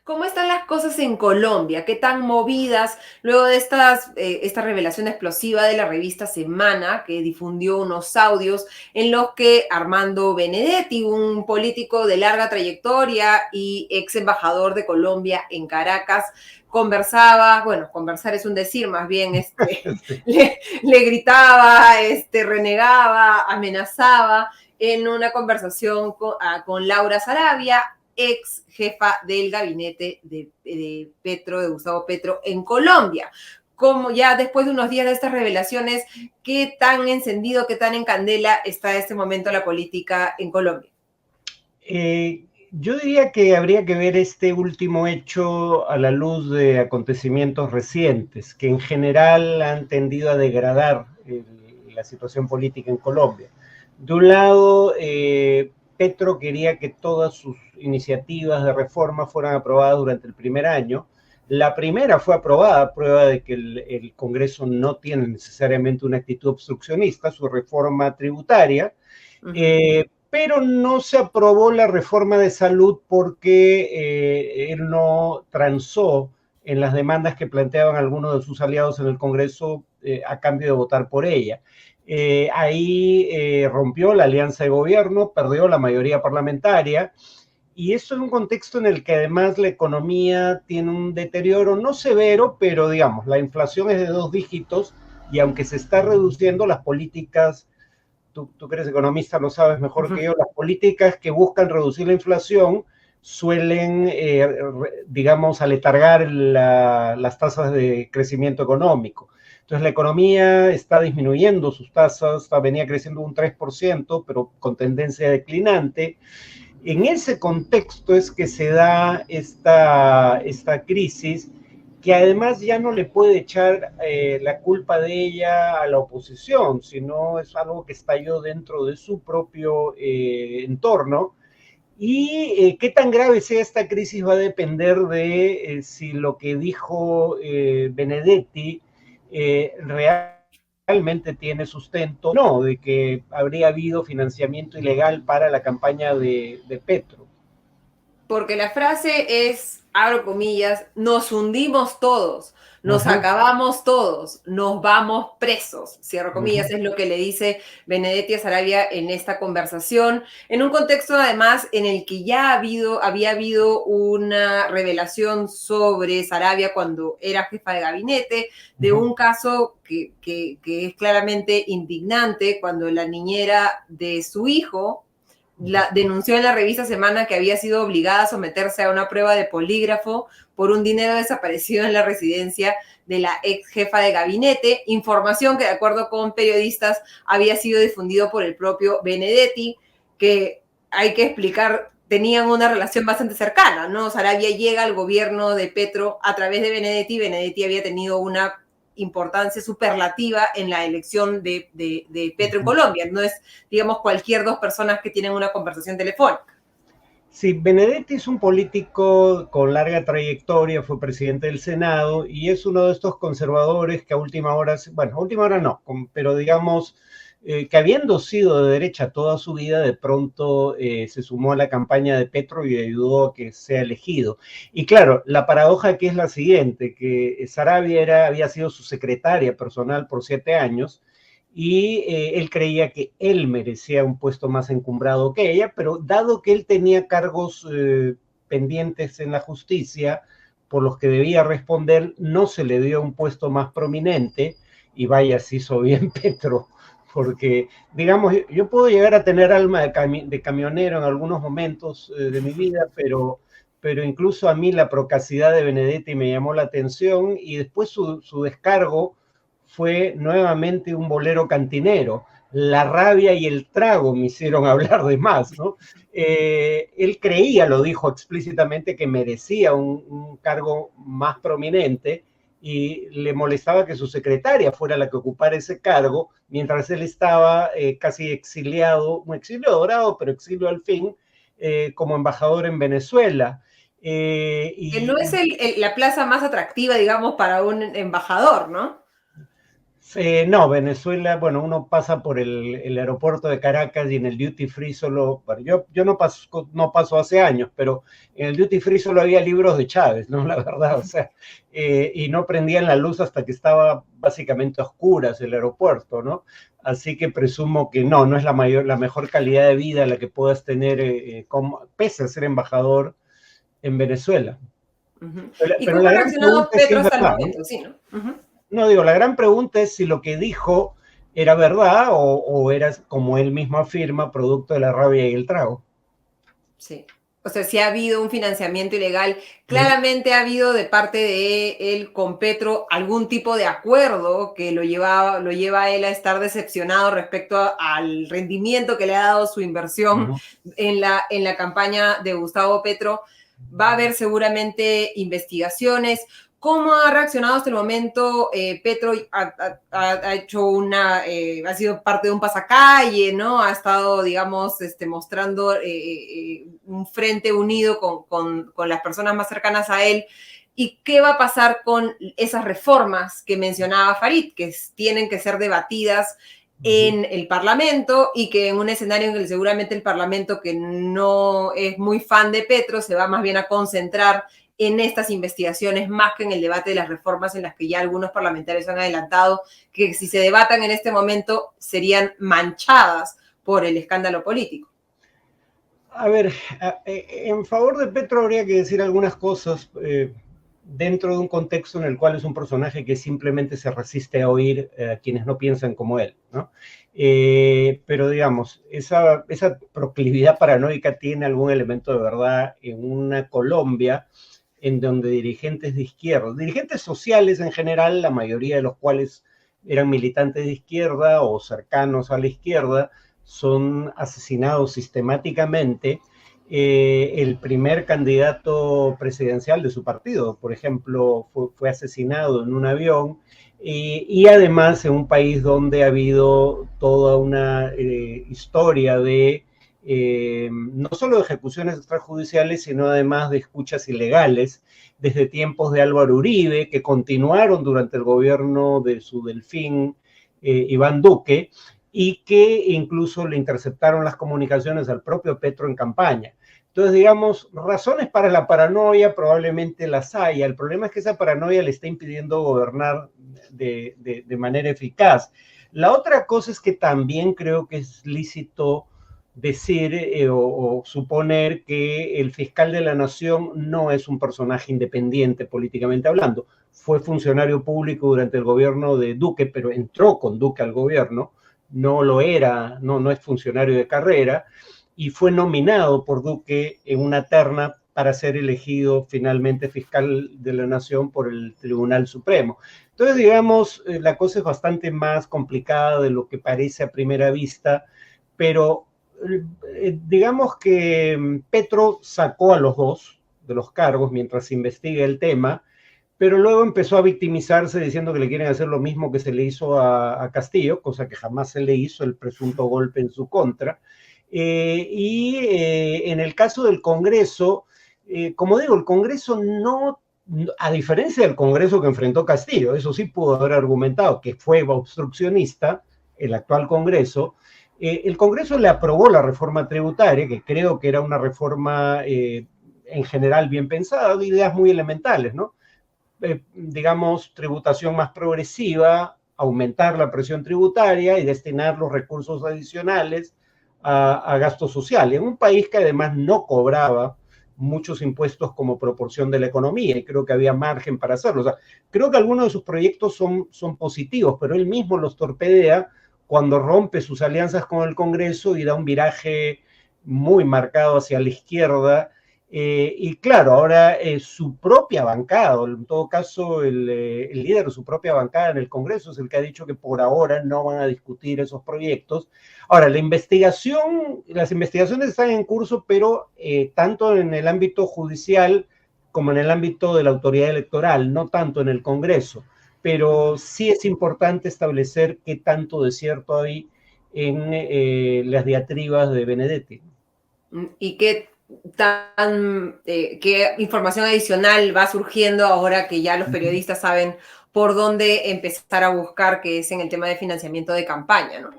¿Cómo están las cosas en Colombia? ¿Qué tan movidas luego de esta revelación explosiva de la revista Semana, que difundió unos audios en los que Armando Benedetti, un político de larga trayectoria y ex embajador de Colombia en Caracas, conversaba, bueno, conversar es un decir, más bien Sí. le gritaba, renegaba, amenazaba en una conversación con Laura Sarabia, ex jefa del gabinete de Petro, de Gustavo Petro, en Colombia. Como ya después de unos días de estas revelaciones, ¿qué tan encendido, qué tan en candela está en este momento la política en Colombia? Yo diría que habría que ver este último hecho a la luz de acontecimientos recientes, que en general han tendido a degradar la situación política en Colombia. De un lado, Petro quería que todas sus iniciativas de reforma fueran aprobadas durante el primer año. La primera fue aprobada, prueba de que el Congreso no tiene necesariamente una actitud obstruccionista, su reforma tributaria. Uh -huh. Pero no se aprobó la reforma de salud porque él no transó en las demandas que planteaban algunos de sus aliados en el Congreso a cambio de votar por ella. Ahí rompió la alianza de gobierno, perdió la mayoría parlamentaria, y eso en un contexto en el que además la economía tiene un deterioro no severo, pero digamos, la inflación es de 2 dígitos, y aunque se está reduciendo, las políticas tú que eres economista lo sabes mejor que yo, las políticas que buscan reducir la inflación suelen, digamos, aletargar las tasas de crecimiento económico. Entonces la economía está disminuyendo sus tasas, venía creciendo un 3%, pero con tendencia declinante. En ese contexto es que se da esta crisis, que además ya no le puede echar la culpa de ella a la oposición, sino es algo que estalló dentro de su propio entorno. Y qué tan grave sea esta crisis va a depender de si lo que dijo Benedetti realmente tiene sustento, no, de que habría habido financiamiento ilegal para la campaña de Petro. Porque la frase es, abro comillas, nos hundimos todos, nos Uh-huh, acabamos todos, nos vamos presos, cierro comillas, uh-huh. es lo que le dice Benedetti a Sarabia en esta conversación, en un contexto además en el que ya había habido una revelación sobre Sarabia cuando era jefa de gabinete, de Uh-huh. un caso que es claramente indignante, cuando la niñera de su hijo denunció en la revista Semana que había sido obligada a someterse a una prueba de polígrafo por un dinero desaparecido en la residencia de la ex jefa de gabinete, información que de acuerdo con periodistas había sido difundido por el propio Benedetti, que hay que explicar, tenían una relación bastante cercana, ¿no? Sarabia llega al gobierno de Petro a través de Benedetti, Benedetti había tenido una importancia superlativa en la elección de Petro en Colombia. No es, digamos, cualquier dos personas que tienen una conversación telefónica. Sí, Benedetti es un político con larga trayectoria, fue presidente del Senado y es uno de estos conservadores que a última hora, bueno, a última hora no, pero digamos que habiendo sido de derecha toda su vida, de pronto se sumó a la campaña de Petro y ayudó a que sea elegido. Y claro, la paradoja aquí es la siguiente, que Sarabia había sido su secretaria personal por 7 años, y él creía que él merecía un puesto más encumbrado que ella, pero dado que él tenía cargos pendientes en la justicia por los que debía responder, no se le dio un puesto más prominente, y vaya, se hizo bien Petro, porque, digamos, yo puedo llegar a tener alma de camionero en algunos momentos de mi vida, pero incluso a mí la procacidad de Benedetti me llamó la atención, y después su descargo fue nuevamente un bolero cantinero. La rabia y el trago me hicieron hablar de más, ¿no? Él creía, lo dijo explícitamente, que merecía un cargo más prominente, y le molestaba que su secretaria fuera la que ocupara ese cargo, mientras él estaba casi exiliado, un exilio dorado, pero exilio al fin, como embajador en Venezuela. Que no es la plaza más atractiva, digamos, para un embajador, ¿no? No, Venezuela, bueno, uno pasa por el aeropuerto de Caracas y en el duty free solo, bueno, yo no paso hace años, pero en el duty free solo había libros de Chávez, ¿no? La verdad, o sea, y no prendían la luz hasta que estaba básicamente a oscuras el aeropuerto, ¿no? Así que presumo que no es la mejor calidad de vida la que puedas tener pese a ser embajador en Venezuela. ¿Y Pero cómo la ha gran reaccionado pregunta es si Petro es hasta el verdad, ¿no? momento? Sí, ¿no? No, digo, la gran pregunta es si lo que dijo era verdad o era, como él mismo afirma, producto de la rabia y el trago. Sí. O sea, si ha habido un financiamiento ilegal, claramente ha habido de parte de él con Petro algún tipo de acuerdo que lo lleva a él a estar decepcionado respecto al rendimiento que le ha dado su inversión en la campaña de Gustavo Petro. Va a haber seguramente investigaciones. ¿Cómo ha reaccionado hasta el momento? Petro ha hecho ha sido parte de un pasacalle, ¿no? Ha estado, digamos, mostrando un frente unido con las personas más cercanas a él. ¿Y qué va a pasar con esas reformas que mencionaba Farid, que tienen que ser debatidas en el Parlamento y que en un escenario en el que seguramente el Parlamento, que no es muy fan de Petro, se va más bien a concentrar en estas investigaciones más que en el debate de las reformas en las que ya algunos parlamentarios han adelantado que si se debatan en este momento serían manchadas por el escándalo político? A ver, en favor de Petro habría que decir algunas cosas dentro de un contexto en el cual es un personaje que simplemente se resiste a oír a quienes no piensan como él, ¿no? Pero digamos, esa proclividad paranoica tiene algún elemento de verdad en una Colombia en donde dirigentes de izquierda, dirigentes sociales en general, la mayoría de los cuales eran militantes de izquierda o cercanos a la izquierda, son asesinados sistemáticamente. El primer candidato presidencial de su partido, por ejemplo, fue asesinado en un avión, y además en un país donde ha habido toda una historia de no solo de ejecuciones extrajudiciales, sino además de escuchas ilegales, desde tiempos de Álvaro Uribe, que continuaron durante el gobierno de su delfín Iván Duque, y que incluso le interceptaron las comunicaciones al propio Petro en campaña. Entonces, digamos, razones para la paranoia probablemente las haya. El problema es que esa paranoia le está impidiendo gobernar de manera eficaz. La otra cosa es que también creo que es lícito decir o suponer que el fiscal de la nación no es un personaje independiente políticamente hablando. Fue funcionario público durante el gobierno de Duque, pero entró con Duque al gobierno, no lo era, no es funcionario de carrera, y fue nominado por Duque en una terna para ser elegido finalmente fiscal de la nación por el Tribunal Supremo. Entonces, digamos, la cosa es bastante más complicada de lo que parece a primera vista, pero digamos que Petro sacó a los dos de los cargos mientras se investiga el tema, pero luego empezó a victimizarse diciendo que le quieren hacer lo mismo que se le hizo a Castillo, cosa que jamás se le hizo, el presunto golpe en su contra. En el caso del Congreso, como digo, el Congreso no, a diferencia del Congreso que enfrentó Castillo, eso sí pudo haber argumentado que fue obstruccionista, el actual Congreso, el Congreso le aprobó la reforma tributaria, que creo que era una reforma en general bien pensada, de ideas muy elementales, ¿no? Digamos, tributación más progresiva, aumentar la presión tributaria y destinar los recursos adicionales a gasto social, en un país que además no cobraba muchos impuestos como proporción de la economía, y creo que había margen para hacerlo. O sea, creo que algunos de sus proyectos son positivos, pero él mismo los torpedea cuando rompe sus alianzas con el Congreso y da un viraje muy marcado hacia la izquierda. Y claro, ahora su propia bancada, en todo caso el líder de su propia bancada en el Congreso es el que ha dicho que por ahora no van a discutir esos proyectos. Ahora, las investigaciones están en curso, pero tanto en el ámbito judicial como en el ámbito de la autoridad electoral, no tanto en el Congreso. Pero sí es importante establecer qué tanto de cierto hay en las diatribas de Benedetti. ¿Y qué qué información adicional va surgiendo ahora que ya los periodistas saben por dónde empezar a buscar, que es en el tema de financiamiento de campaña, ¿no?